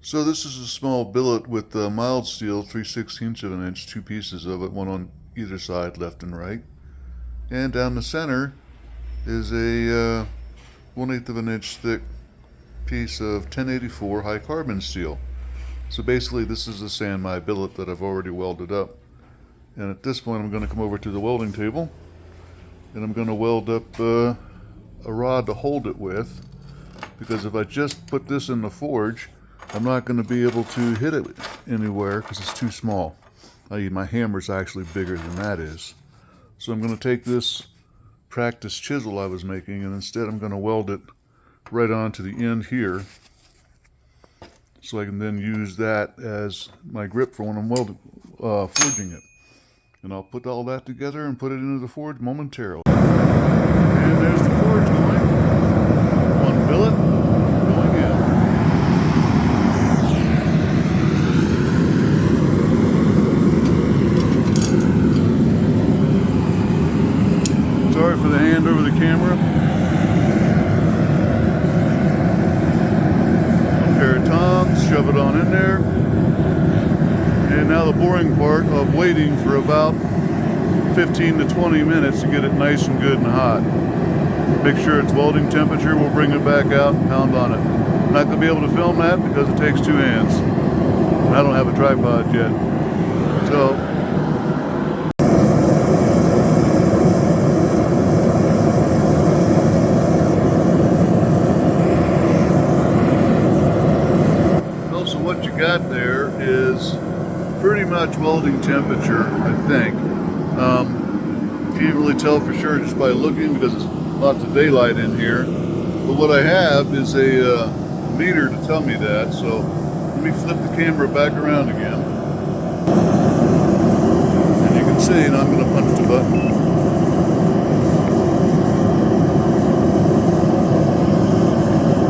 So this is a small billet with mild steel, 3/16 of an inch, two pieces of it, one on either side, left and right. And down the center is a 1/8 of an inch thick piece of 1084 high carbon steel. So basically this is a San Mai billet that I've already welded up. And at this point I'm going to come over to the welding table and I'm going to weld up a rod to hold it with, because if I just put this in the forge, I'm not going to be able to hit it anywhere because it's too small. My hammer's actually bigger than that is. So I'm going to take this practice chisel I was making and instead I'm going to weld it right onto the end here, so I can then use that as my grip for when I'm forging it. And I'll put all that together and put it into the forge momentarily. And there's the forge going. One billet going in. Sorry for the hand over the camera. One pair of tongs, shove it on in there. And now the boring part of waiting for about 15 to 20 minutes to get it nice and good and hot. Make sure it's welding temperature. We'll bring it back out and pound on it. Not going to be able to film that because it takes two hands. And I don't have a tripod yet. So what you got there is pretty much welding temperature, I think. Can't really tell for sure just by looking because there's lots of daylight in here. But what I have is a meter to tell me that. So let me flip the camera back around again. And you can see, and I'm going to punch the button.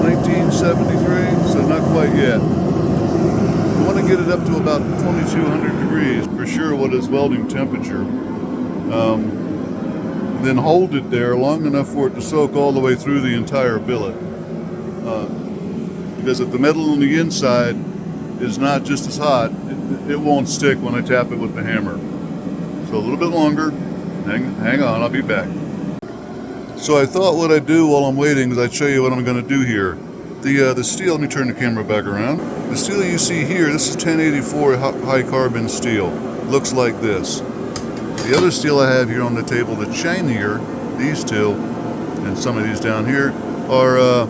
$19.73, so not quite yet. I want to get it up to about 2200 degrees for sure what is welding temperature. Then hold it there long enough for it to soak all the way through the entire billet. Because if the metal on the inside is not just as hot, it won't stick when I tap it with the hammer. So a little bit longer. Hang on, I'll be back. So I thought what I'd do while I'm waiting is I'd show you what I'm going to do here. The steel, let me turn the camera back around. The steel you see here, this is 1084 high carbon steel. Looks like this. The other steel I have here on the table that's shinier, these two, and some of these down here, are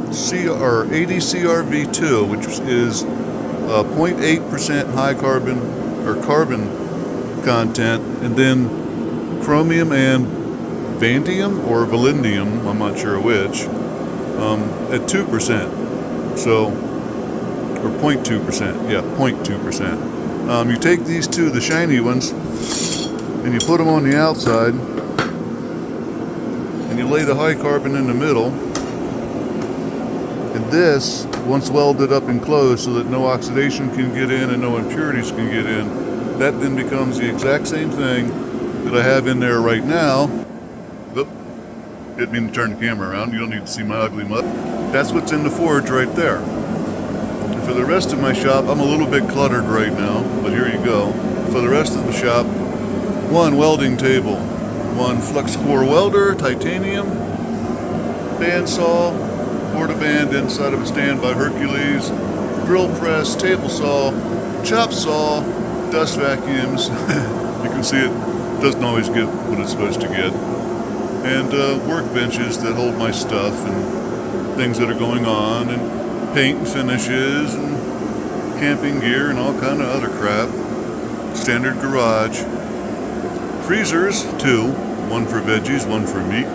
80 CRV2, which is 0.8% high carbon or carbon content, and then chromium and vanadium or vanadium, I'm not sure which, at 2%. So, or 0.2%, yeah, 0.2%. You take these two, the shiny ones, and you put them on the outside, and you lay the high carbon in the middle, and this, once welded up and closed so that no oxidation can get in and no impurities can get in, that then becomes the exact same thing that I have in there right now. Oop, didn't mean to turn the camera around, you don't need to see my ugly mutt. That's what's in the forge right there. And for the rest of my shop, I'm a little bit cluttered right now, but here you go. For the rest of the shop, one welding table, one flux core welder, titanium, bandsaw, porta-band inside of a stand by Hercules, drill press, table saw, chop saw, dust vacuums. You can see it doesn't always get what it's supposed to get. And workbenches that hold my stuff and things that are going on, and paint and finishes and camping gear and all kind of other crap. Standard garage. Freezers, two. One for veggies, one for meat.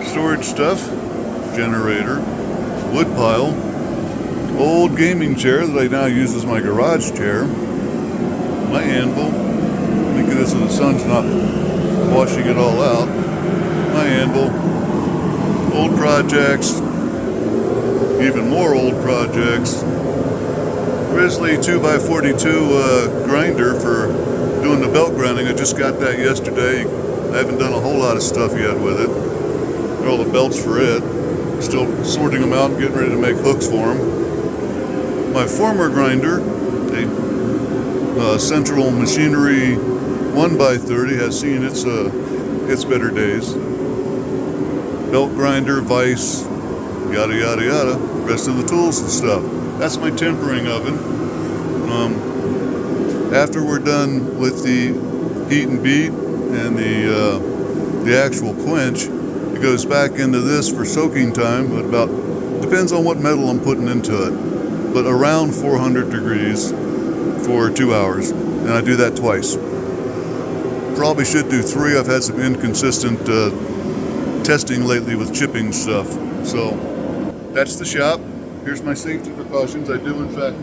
Storage stuff. Generator. Wood pile. Old gaming chair that I now use as my garage chair. My anvil. Think of this so the sun's not washing it all out. My anvil. Old projects. Even more old projects. Grizzly 2x42 grinder for doing the belt grinding. I just got that yesterday. I haven't done a whole lot of stuff yet with it. Got all the belts for it. Still sorting them out and getting ready to make hooks for them. my former grinder, a Central Machinery 1x30, has seen its better days. Belt grinder, vise, yada yada yada, rest of the tools and stuff. That's my tempering oven. After we're done with the heat and beat and the actual quench, it goes back into this for soaking time, but depends on what metal I'm putting into it, but around 400 degrees for 2 hours, and I do that twice. Probably should do 3. I've had some inconsistent testing lately with chipping stuff. So that's the shop. Here's my safety precautions. I do in fact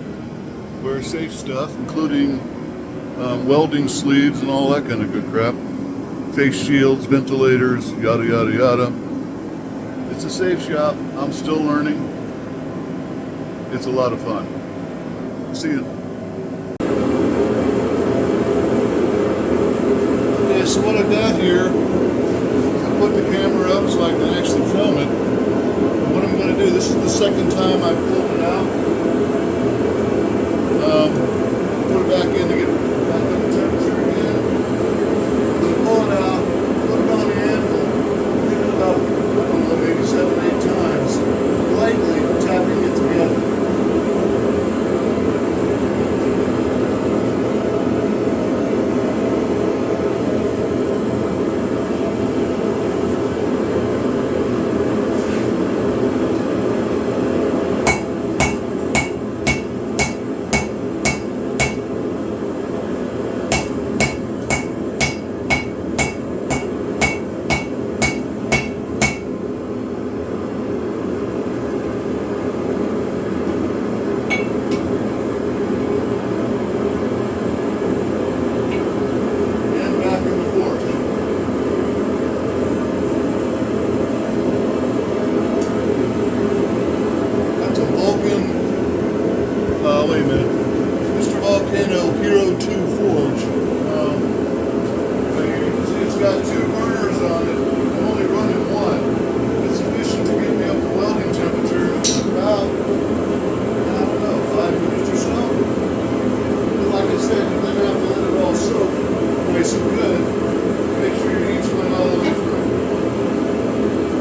wear safe stuff, including welding sleeves and all that kind of good crap. Face shields, ventilators, yada yada yada. It's a safe shop. I'm still learning. It's a lot of fun. See you. Okay, so what I got here, I put the camera up so I can actually film it. And what I'm going to do, this is the second time I've pulled it out. Put it back in to get it back up to temperature again. Pull it out, put it on the anvil, hit it about, I don't know, maybe 7 or 8 times, lightly tapping it together. Wait a minute. Mr. Volcano Hero 2 Forge. It's got 2 burners on it. I'm only running 1. It's sufficient to get me up to welding temperature in about, I don't know, 5 minutes or so. But like I said, you're going to have to let it all soak nice and good. Make sure your heat's going all the way through.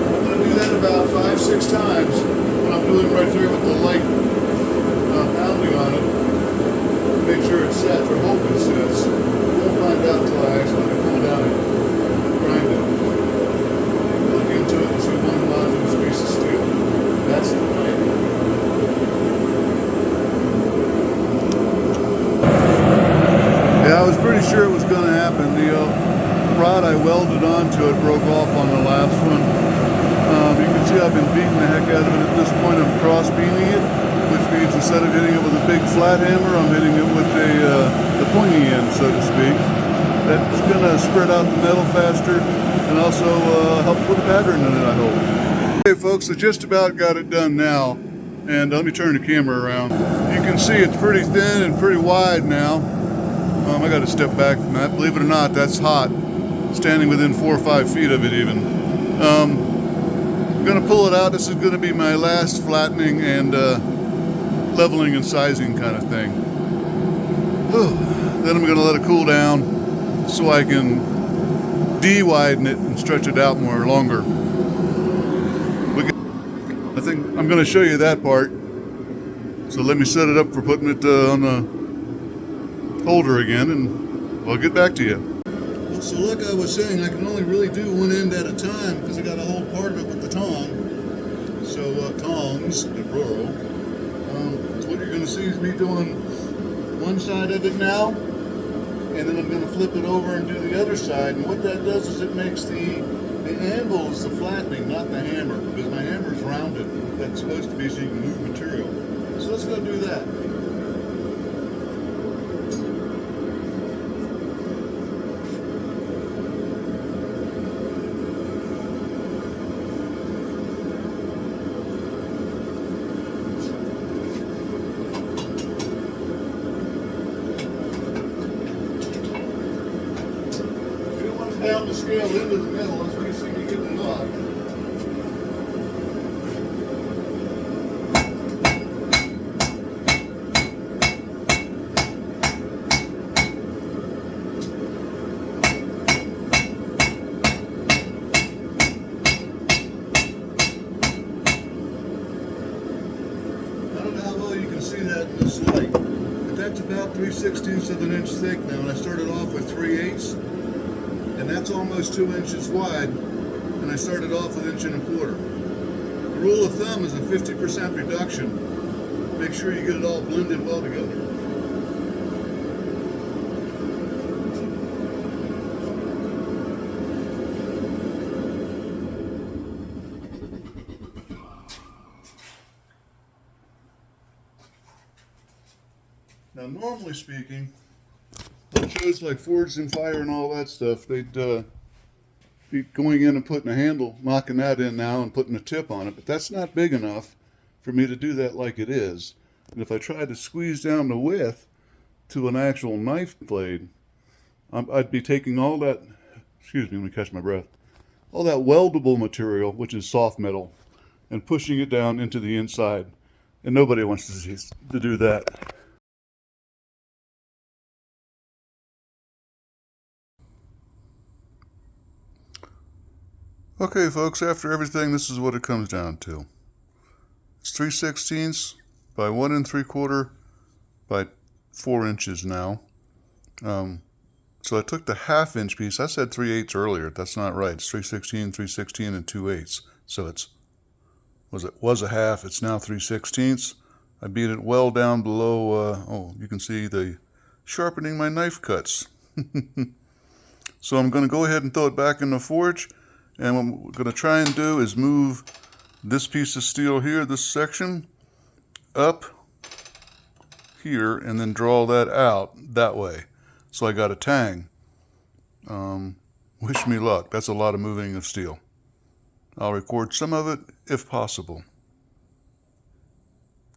I'm going to do that about 5-6 times when I'm doing right there with the light pounding on it. Make sure it's set, or hope it sets. We'll find out until I actually pull it down and grind it. Look into it and see one homogeneous piece of steel. That's the plan. Yeah, I was pretty sure it was going to happen. The rod I welded onto it broke off on the last one. You can see I've been beating the heck out of it. At this point I'm cross beaming it, which means instead of hitting it with a big flat hammer, I'm hitting it with the pointy end, so to speak. That's going to spread out the metal faster and also help put a pattern in it, I hope. Okay folks, I just about got it done now, and let me turn the camera around. You can see it's pretty thin and pretty wide now. I got to step back from that. Believe it or not, that's hot. Standing within 4 or 5 feet of it even. I'm going to pull it out. This is going to be my last flattening and leveling and sizing kind of thing. Then I'm going to let it cool down so I can de-widen it and stretch it out more longer. I think I'm going to show you that part. So let me set it up for putting it on the holder again, and I'll get back to you. So like I was saying, I can only really do one end at a time because I got to hold part of it with the tong. So tongs, the plural. So what you're going to see is me doing one side of it now, and then I'm going to flip it over and do the other side. And what that does is it makes the anvil is the flattening, not the hammer, because my hammer is rounded. That's supposed to be so you can move material. So let's go do that. Down the scale into the middle as we see me getting it off. can see that in this light. But that's about 3/16 of an inch thick now, and I started off with 3/8, and that's almost 2 inches wide, and I started off with 1.25 inches. The rule of thumb is a 50% reduction. Make sure you get it all blended well together. Now, normally speaking, on shows like Forged in Fire and all that stuff, they'd be going in and putting a handle, knocking that in now and putting a tip on it, but that's not big enough for me to do that like it is. And if I tried to squeeze down the width to an actual knife blade, I'd be taking all that, excuse me, let me catch my breath, all that weldable material, which is soft metal, and pushing it down into the inside. And nobody wants to do that. Okay, folks, after everything, this is what it comes down to. It's 3/16 by 1 3/4 by 4 inches now. So I took the 1/2 inch piece. I said 3/8 earlier. That's not right. It's 3/16, 3/16, and 2/8. So it was a half. It's now 3/16. I beat it well down below. You can see the sharpening my knife cuts. So I'm going to go ahead and throw it back in the forge. And what I'm going to try and do is move this piece of steel here, this section, up here, and then draw that out that way. So I got a tang. Wish me luck. That's a lot of moving of steel. I'll record some of it if possible.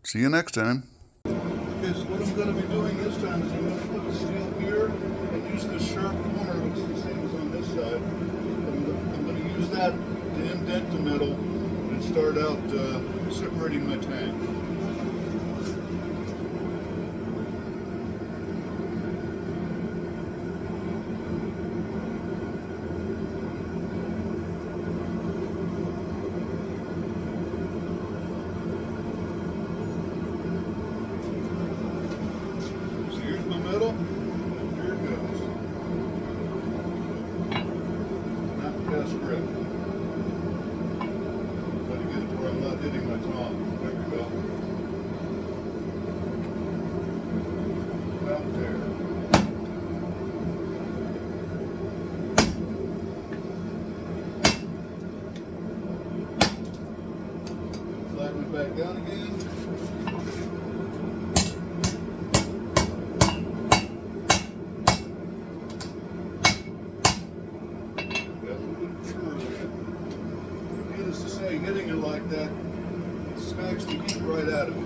See you next time. Okay, so what I'm going to be doing this time is I'm going to put the steel here and use this sharp corner, which is the same as on this side. I'm going to use that to indent the metal and start out separating my tang. So here's my metal. Here it goes. Not past grip. Try to get it to where I'm not hitting my tongue. There we go. About there. Flatten it back down again. Needless to say, hitting it like that smacks the heat right out of it.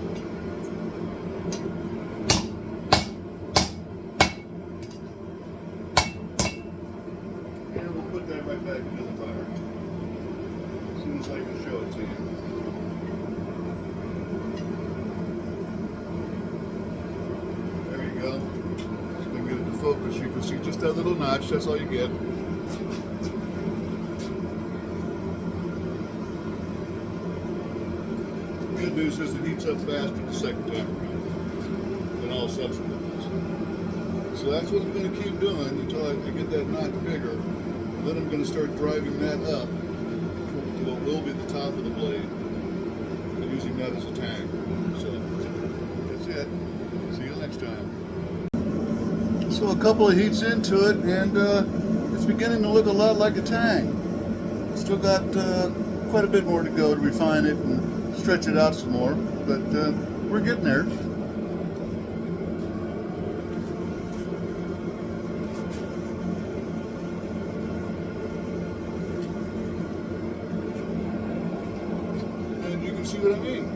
And we'll put that right back into the fire as soon as I can show it to you. There you go. So we can get it to focus. You can see just that little notch. That's all you get. Good news is it heats up faster the second time around than all subsequent ones. So that's what I'm going to keep doing until I get that notch bigger. And then I'm going to start driving that up to what will be the top of the blade and using that as a tang. So that's it. See you next time. So a couple of heats into it, and it's beginning to look a lot like a tang. Still got quite a bit more to go to refine it and stretch it out some more, but we're getting there. And you can see what I mean.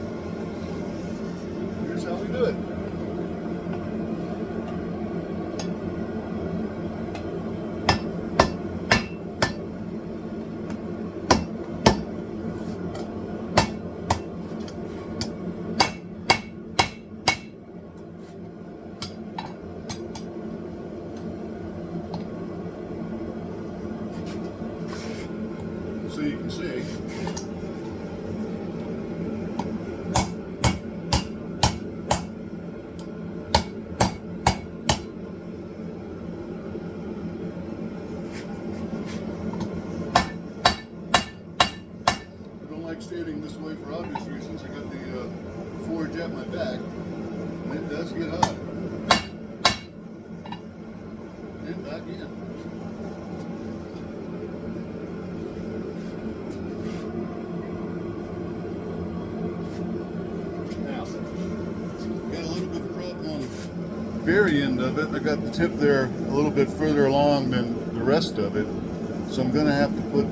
Here's how we do it. So you can see. does get hot. And back in. Now, got a little bit of problem on the very end of it. I got the tip there a little bit further along than the rest of it. So I'm going to have to put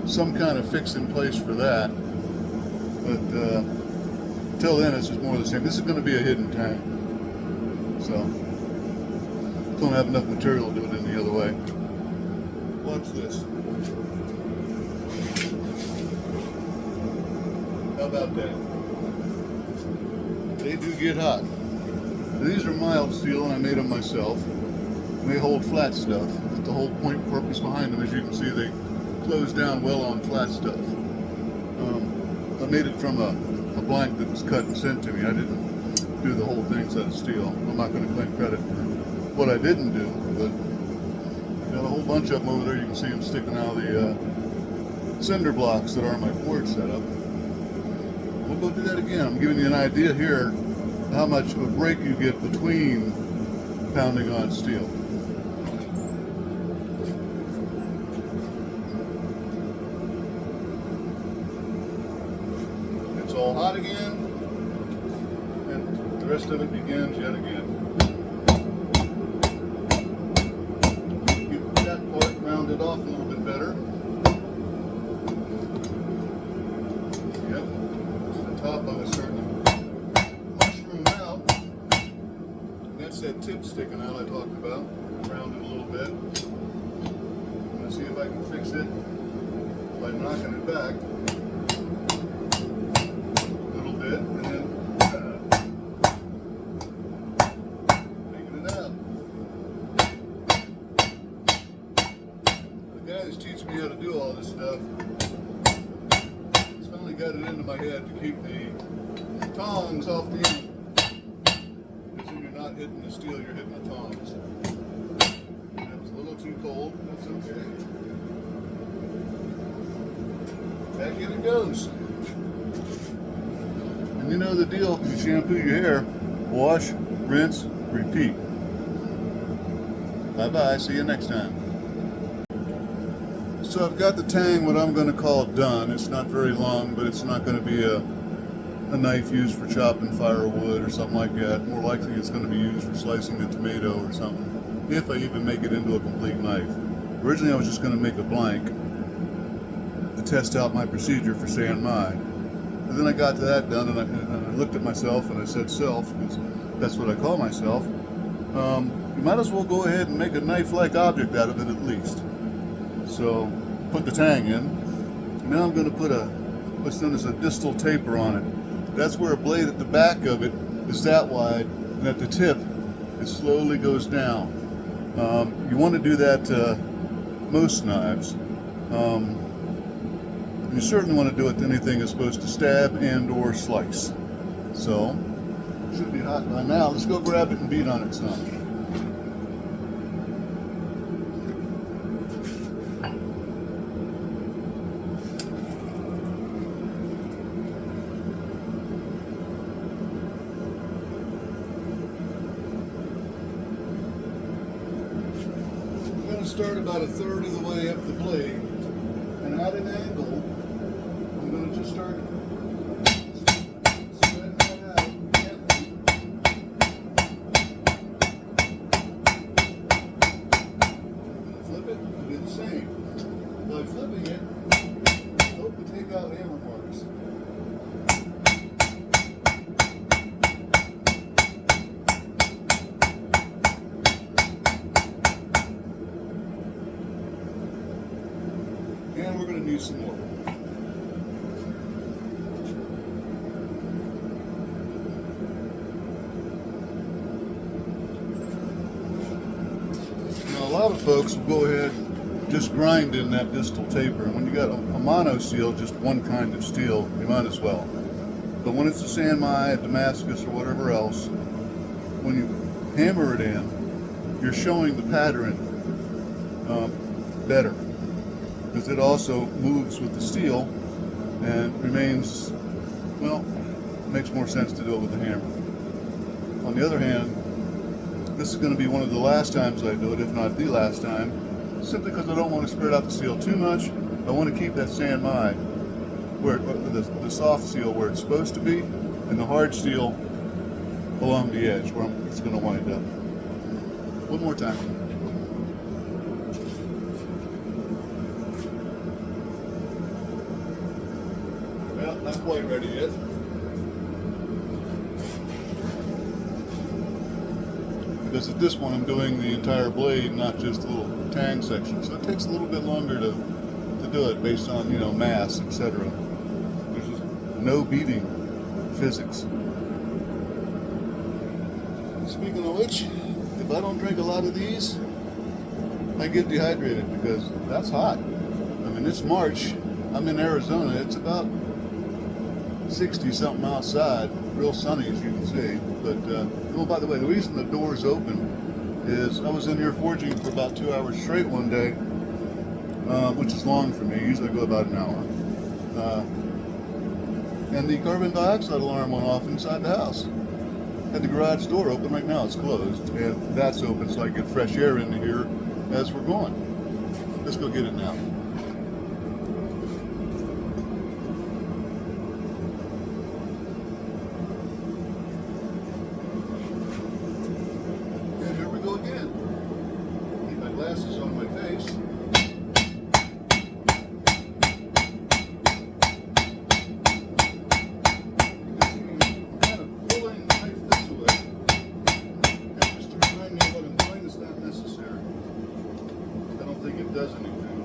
some kind of fix in place for that. But till then, it's just more of the same. This is going to be a hidden tank. So don't have enough material to do it any other way. Watch this. How about that? They do get hot. These are mild steel and I made them myself. And they hold flat stuff. The whole point purpose behind them, as you can see, they close down well on flat stuff. I made it from a blank that was cut and sent to me. I didn't do the whole thing out of steel. I'm not going to claim credit for what I didn't do, but got a whole bunch of them over there. You can see them sticking out of the cinder blocks that are my forge setup. We'll go do that again. I'm giving you an idea here how much of a break you get between pounding on steel. It's all hot again, and the rest of it begins yet again. Get that part rounded off a little bit better. Yep, the top of it starting to mushroom out. That's that tip sticking out I talked about. Round it a little bit. I'm going to see if I can fix it by knocking it back. And then taking it out. The guy who's teaching me how to do all this stuff has finally got it into my head to keep the tongs off the end. Because when you're not hitting the steel, you're hitting the tongs. That was a little too cold, that's okay. Back in it goes. You know the deal, you shampoo your hair, wash, rinse, repeat. Bye-bye, see you next time. So I've got the tang, what I'm going to call done. It's not very long, but it's not going to be a knife used for chopping firewood or something like that. More likely it's going to be used for slicing a tomato or something, if I even make it into a complete knife. Originally I was just going to make a blank to test out my procedure for San Mai. And then I got to that done, and I looked at myself and I said self, because that's what I call myself. You might as well go ahead and make a knife-like object out of it at least. So put the tang in. Now I'm going to put what's known as a distal taper on it. That's where a blade at the back of it is that wide, and at the tip it slowly goes down. You want to do that to most knives. You certainly want to do it to anything that's supposed to stab and or slice. So, it should be hot by now. Let's go grab it and beat on it some. I'm going to start about a third of the way up the blade, and at an angle, I'm going to just start spreading that out gently. I'm going to flip it and do the same. By flipping it, I hope to take out hammer marks. And we're going to need some more. Now, a lot of folks will go ahead and just grind in that distal taper. And when you got a mono steel, just one kind of steel, you might as well. But when it's a San Mai, a Damascus, or whatever else, when you hammer it in, you're showing the pattern better, because it also moves with the steel and remains, well, makes more sense to do it with the hammer. On the other hand, this is going to be one of the last times I do it, if not the last time, simply because I don't want to spread out the seal too much. I want to keep that San Mai, where the soft seal where it's supposed to be, and the hard seal along the edge where it's going to wind up. One more time. Well, not quite ready yet. Because at this one I'm doing the entire blade, not just the little tang section. So it takes a little bit longer to do it based on, you know, mass, etc. There's just no beating physics. Speaking of which, if I don't drink a lot of these, I get dehydrated because that's hot. I mean, it's March. I'm in Arizona. It's about 60 something outside, real sunny as you can see. But oh, by the way, the reason the door's open is I was in here forging for about 2 hours straight one day, which is long for me. Usually I go about an hour. And the carbon dioxide alarm went off inside the house. Had the garage door open. Right now it's closed, and that's open so I get fresh air into here as we're going. Let's go get it now. Glasses on my face. Kind of pulling the knife this way. And just to remind me what I'm doing is not necessary. I don't think it does anything.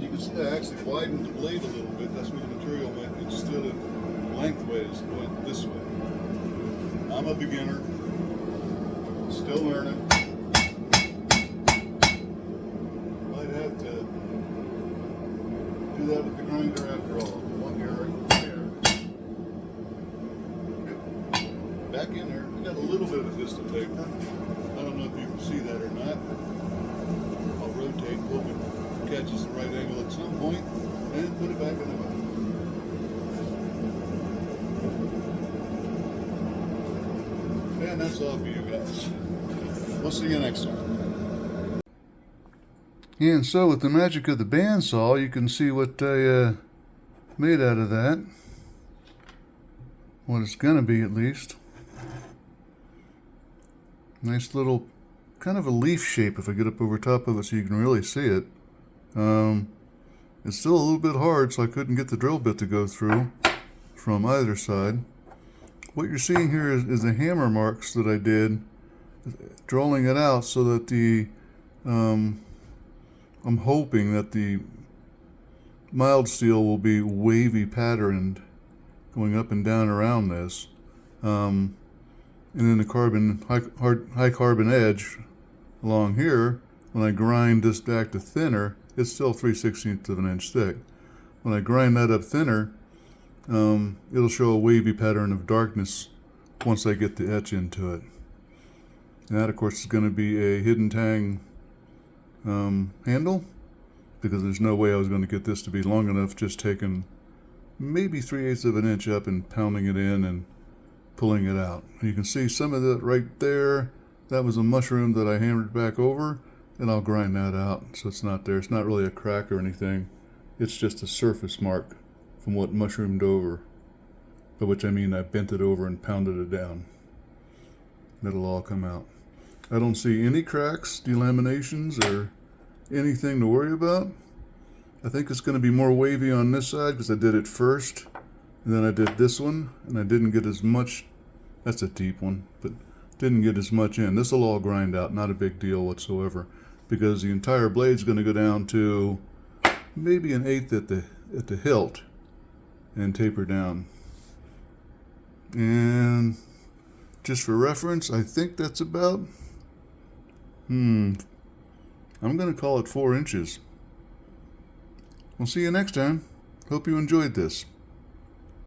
You can see I actually widened the blade a little bit. That's where the material went. Instead of lengthways, it went this way. I'm a beginner, still learning. Might have to do that with the grinder after all. One here, there. Back in there. We got a little bit of distal paper. I don't know if you can see that or not. I'll rotate, hope it catches the right angle at some point, and put it back in the mouth. And that's all for you guys. We'll see you next time. And so with the magic of the bandsaw, you can see what I made out of that. What it's going to be, at least. Nice little, kind of a leaf shape if I get up over top of it so you can really see it. It's still a little bit hard, so I couldn't get the drill bit to go through from either side. What you're seeing here is the hammer marks that I did, drilling it out so that the, I'm hoping that the mild steel will be wavy patterned going up and down around this. And then the high carbon edge along here, when I grind this back to thinner, it's still 3/16 of an inch thick. When I grind that up thinner, it'll show a wavy pattern of darkness once I get the etch into it. And that, of course, is going to be a hidden tang handle, because there's no way I was going to get this to be long enough just taking maybe 3/8 of an inch up and pounding it in and pulling it out. And you can see some of that right there. That was a mushroom that I hammered back over, and I'll grind that out so it's not there. It's not really a crack or anything. It's just a surface mark from what mushroomed over, by which I mean I bent it over and pounded it down. It'll all come out. I don't see any cracks, delaminations, or anything to worry about. I think it's going to be more wavy on this side because I did it first, and then I did this one, and I didn't get as much. That's a deep one, but didn't get as much in. This will all grind out, not a big deal whatsoever, because the entire blade's going to go down to maybe 1/8 at the hilt and taper down. And just for reference, I think that's about, I'm going to call it 4 inches. We'll see you next time. Hope you enjoyed this.